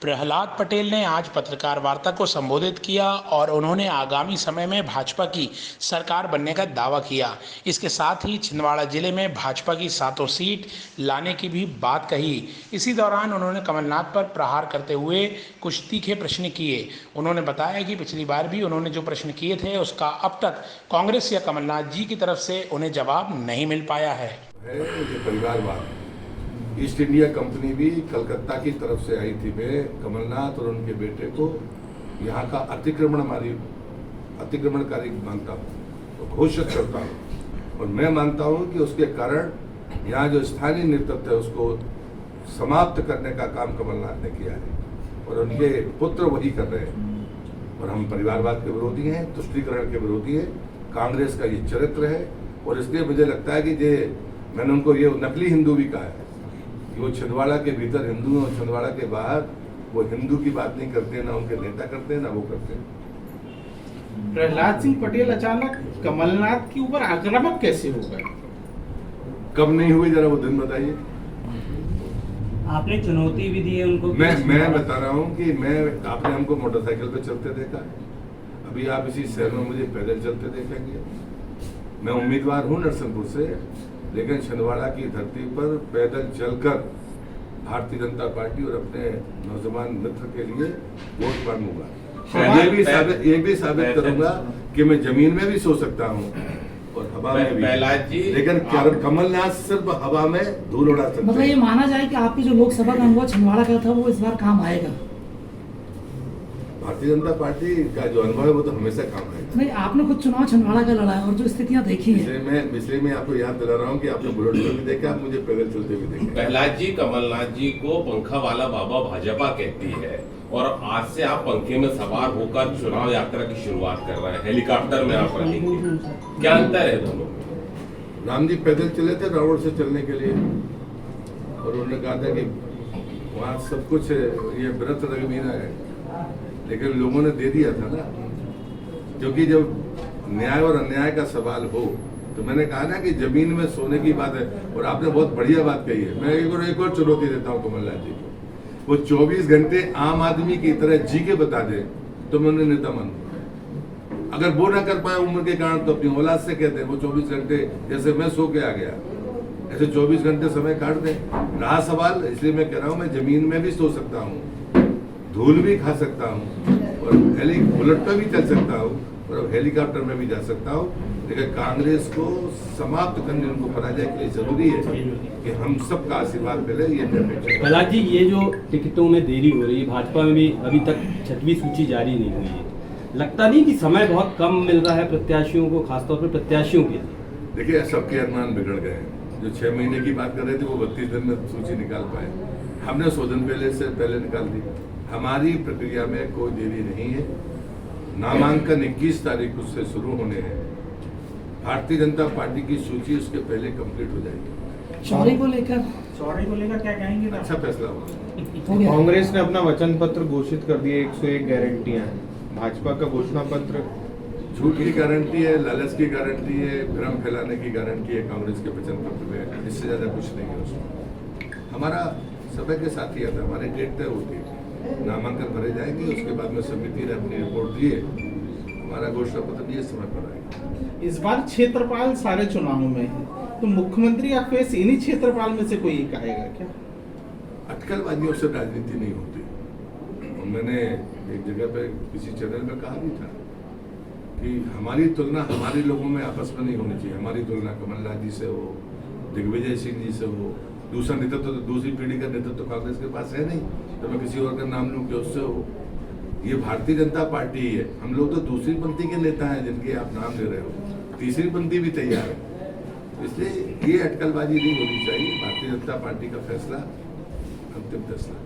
प्रहलाद पटेल ने आज पत्रकार वार्ता को संबोधित किया और उन्होंने आगामी समय में भाजपा की सरकार बनने का दावा किया। इसके साथ ही छिंदवाड़ा जिले में भाजपा की 7 सीट लाने की भी बात कही। इसी दौरान उन्होंने कमलनाथ पर प्रहार करते हुए कुछ तीखे प्रश्न किए। उन्होंने बताया कि पिछली बार भी उन्होंने जो प्रश्न किए थे उसका अब तक कांग्रेस या कमलनाथ जी की तरफ से उन्हें जवाब नहीं मिल पाया है। परिवारवाद ईस्ट इंडिया कंपनी भी कलकत्ता की तरफ से आई थी। मैं कमलनाथ और उनके बेटे को यहाँ का अतिक्रमणकारी मानता हूँ, तो घोषित करता हूँ। और मैं मानता हूँ कि उसके कारण यहाँ जो स्थानीय नेतृत्व है उसको समाप्त करने का काम कमलनाथ ने किया है और उनके पुत्र वही कर रहे हैं। और हम परिवारवाद के विरोधी हैं, तुष्टीकरण के विरोधी हैं। कांग्रेस का ये चरित्र है और इसलिए मुझे लगता है कि मैंने उनको ये नकली हिंदू भी कहा है कि वो छिंदवाड़ा के भीतर हिंदू हैं और छिंदवाड़ा के बाहर वो हिंदू की बात नहीं करते, ना उनके नेता करते हैं, ना वो करते हैं। प्रहलाद सिंह पटेल अचानक कमलनाथ के ऊपर आक्रामक कैसे हो गए? कब नहीं हुई, जरा वो दिन बताइए। आपने चुनौती भी दी है उनको। मैं बता रहा हूँ कि आपने हमको मोटरसाइकिल पे चलते देखा, अभी आप इसी शहर में मुझे पैदल चलते देखेंगे। मैं उम्मीदवार हूँ नरसिंहपुर से, लेकिन छिंदवाड़ा की धरती पर पैदल चलकर भारतीय जनता पार्टी और अपने नौजवान मित्र के लिए वोट मांगूंगा। ये भी साबित करूंगा कि मैं जमीन में भी सो सकता हूं और हवा में भी, लेकिन कमलनाथ सिर्फ हवा में धूल उड़ा सकते हैं। मतलब ये माना जाए कि आपकी जो लोकसभा का अनुभव छिंदवाड़ा का था वो इस बार काम आएगा? भारतीय जनता पार्टी का जो अनुभव है वो तो हमेशा काम आएगा। नहीं, आपने खुद चुनाव छिंदवाड़ा का लड़ा है और जो स्थितियां देखी हैं, इसलिए मैं आपको याद दिला रहा हूँ कि आपने बुलेट में भी देखा, आप मुझे पैदल चलते भी देखा। प्रहलाद जी, कमलनाथ जी को पंखा वाला बाबा भाजपा कहती है और आज से आप पंखे में सवार होकर चुनाव यात्रा की शुरुआत कर रहे हैं। हेलीकॉप्टर में आप रहेंगे, क्या अंतर है दोनों में? राम जी पैदल चले थे रावण से चलने के लिए और उन्होंने कहा था कि वहाँ सब कुछ ये व्रत रघुवीरा है, लेकिन लोगों ने दे दिया था ना, क्योंकि जब न्याय और अन्याय का सवाल हो तो मैंने कहा ना कि जमीन में सोने की बात है। और आपने बहुत बढ़िया बात कही है। मैं एक और चुनौती देता हूँ कमलनाथ जी को, वो 24 घंटे आम आदमी की तरह जी के बता दे तो मैं उन्हें नेता मानूंगा। अगर वो ना कर पाए उम्र के कारण तो अपनी औलाद से कहते हैं वो 24 घंटे जैसे मैं सो के आ गया ऐसे 24 घंटे समय काट दे। रहा सवाल, इसलिए मैं कह रहा हूँ मैं जमीन में भी सो सकता हूँ, धूल भी खा सकता हूँ और बुलेट पे भी चल सकता हूँ और हेलीकॉप्टर में भी जा सकता हूँ। लेकिन कांग्रेस को समाप्त करने, उनको पराजय के लिए जरूरी है कि हम सबका आशीर्वाद मिले। ये प्रहलाद जी, ये जो टिकटों में देरी हो रही है, भाजपा में भी अभी तक 6वीं सूची जारी नहीं हुई है, लगता नहीं कि समय बहुत कम मिल रहा है प्रत्याशियों को, खासतौर पर प्रत्याशियों के लिए? देखिए, सबके अनुमान बिगड़ गए हैं। जो 6 महीने की बात कर रहे थे वो 32 दिन में सूची निकाल पाए, हमने 100 दिन पहले निकाल दी। हमारी प्रक्रिया में कोई देरी नहीं है। नामांकन 21 तारीख से शुरू होने हैं। भारतीय जनता पार्टी की सूची उसके पहले कंप्लीट हो जाएगी। चौड़ी को लेकर क्या कहेंगे? अच्छा फैसला होगा। कांग्रेस ने अपना वचन पत्र घोषित कर दिए, 101 गारंटियां हैं। भाजपा का घोषणा पत्र झूठ की गारंटी है, लालच की गारंटी है, भ्रम फैलाने की गारंटी है कांग्रेस के वचन पत्र में। इससे ज्यादा कुछ नहीं है उसमें। हमारा समय के साथ ही आता, हमारी डेट तय होती है, नामांकन भरे जाएंगे, उसके बाद में समिति ने अपनी रिपोर्ट दी है, हमारा घोषणा पत्र भी समय पर आएगा। इस बार क्षेत्रपाल सारे चुनावों में है, तो मुख्यमंत्री या फेस इन्हीं क्षेत्रपाल में से कोई एक आएगा क्या? अटकलबाजियों से राजनीति नहीं होती। और मैंने एक जगह पे किसी चैनल में कहा भी था कि हमारी तुलना हमारे लोगों में आपस में नहीं होनी चाहिए। हमारी तुलना कमलनाथ जी से हो, दिग्विजय सिंह जी से हो, दूसरा नेतृत्व तो दूसरी पीढ़ी का नेतृत्व कांग्रेस के पास है नहीं, तो मैं किसी और का नाम लूं कि उससे हो। ये भारतीय जनता पार्टी ही है। हम लोग तो दूसरी पंक्ति के नेता हैं जिनके आप नाम ले रहे हो, तीसरी पंक्ति भी तैयार है। इसलिए ये अटकलबाजी नहीं होनी चाहिए। भारतीय जनता पार्टी का फैसला अंतिम फैसला।